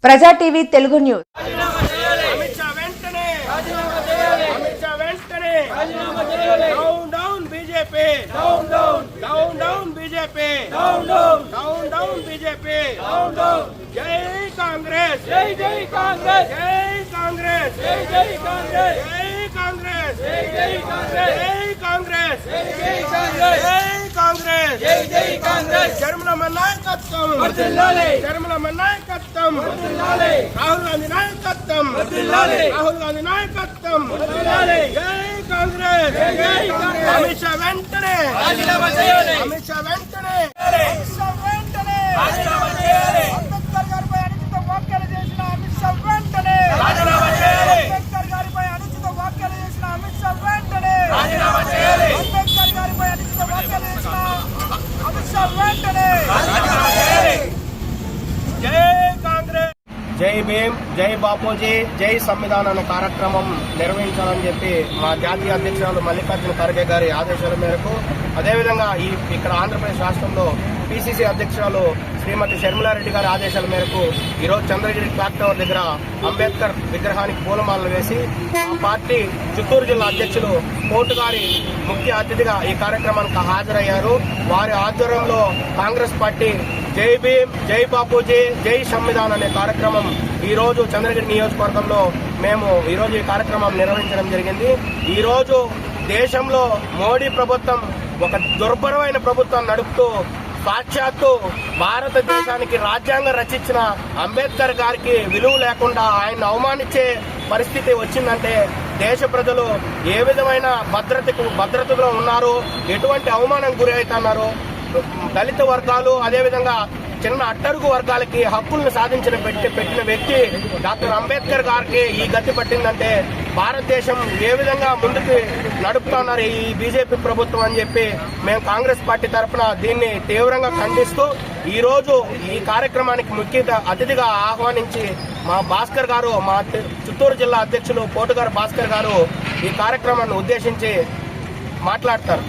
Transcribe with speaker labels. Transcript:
Speaker 1: ప్రజా TV Telugu news.
Speaker 2: जय कांग्रेस, जय जय कांग्रेस, जय कांग्रेस, जय जय कांग्रेस, जय कांग्रेस, जय जय कांग्रेस, जय कांग्रेस, जय जय कांग्रेस, जय कांग्रेस, जय जय कांग्रेस. शर्मला नायकत्वम वर्धिल्लाले, शर्मला नायकत्वम वर्धिल्लाले, राहुल गांधी नायकत्वम वर्धिल्लाले, राहुल गांधी नायकत्वम वर्धिल्लाले. जय कांग्रेस, जय जय कांग्रेस. अमित शाह వెంటనే రాజీనామా చేయాలి, అమిత్ షా వెంటనే రాజీనామా చేయాలి. అంబేద్కర్ గారిపై అనుచిత వ్యాఖ్యలు చేసిన అమిత్ షా వెంటనే రాజీనామా చేయాలి. అంబేద్కర్ గారిపై అనుచిత వ్యాఖ్యలు చేసిన అమిత్ షా వెంటనే రాజీనామా చేయాలి. అంబేద్కర్ గారిపై అనుచిత వ్యాఖ్యలు చేసిన అమిత్ షా వెంటనే రాజీనామా చేయాలి. జై కాంగ్రెస్, జై భీమ్, జై బాపూజీ, జై సంవిధాన్ అనే కార్యక్రమం నిర్వహించాలని చెప్పి మా జాతీయ అధ్యక్షురాలు మల్లికార్జున ఖర్గే గారి ఆదేశాల మేరకు, అదేవిధంగా ఇక్కడ ఆంధ్రప్రదేశ్ రాష్ట్రంలో పిసిసి అధ్యక్షురాలు శ్రీమతి షర్మిలారెడ్డి గారి ఆదేశాల మేరకు ఈరోజు చంద్రగిరి క్లాక్ టవర్ దగ్గర అంబేద్కర్ విగ్రహానికి పూలమాలలు వేసి మా పార్టీ చిత్తూరు జిల్లా అధ్యక్షులు కోర్టు గారి ముఖ్య అతిథిగా ఈ కార్యక్రమానికి హాజరయ్యారు. వారి ఆధ్వర్యంలో కాంగ్రెస్ పార్టీ జై భీమ్, జై బాపూజీ, జై సంవిధాన్ అనే కార్యక్రమం ఈ రోజు చంద్రగిరి నియోజకవర్గంలో మేము ఈరోజు ఈ కార్యక్రమం నిర్వహించడం జరిగింది. ఈ రోజు దేశంలో మోడీ ప్రభుత్వం ఒక దుర్భరమైన ప్రభుత్వం నడుపుతూ సాక్షాత్తు భారతదేశానికి రాజ్యాంగం రచించిన అంబేద్కర్ గారికి విలువ లేకుండా ఆయన అవమానించే పరిస్థితి వచ్చిందంటే దేశ ప్రజలు ఏ విధమైన భద్రతలో ఉన్నారు, ఎటువంటి అవమానం గురి అవుతున్నారు. దళిత వర్గాలు, అదేవిధంగా చిన్న అట్టడుగు వర్గాలకి హక్కులను పెట్టిన వ్యక్తి డాక్టర్ అంబేద్కర్ గారికి ఈ గతి పట్టిందంటే భారతదేశం ఏ విధంగా ముందుకు నడుపుతున్నారు ఈ బీజేపీ ప్రభుత్వం అని చెప్పి మేము కాంగ్రెస్ పార్టీ తరఫున దీన్ని తీవ్రంగా ఖండిస్తూ ఈ రోజు ఈ కార్యక్రమానికి ముఖ్య అతిథిగా ఆహ్వానించి మా భాస్కర్ గారు, మా చిత్తూరు జిల్లా అధ్యక్షులు పోటుగారు భాస్కర్ గారు ఈ కార్యక్రమాన్ని ఉద్దేశించి మాట్లాడతారు.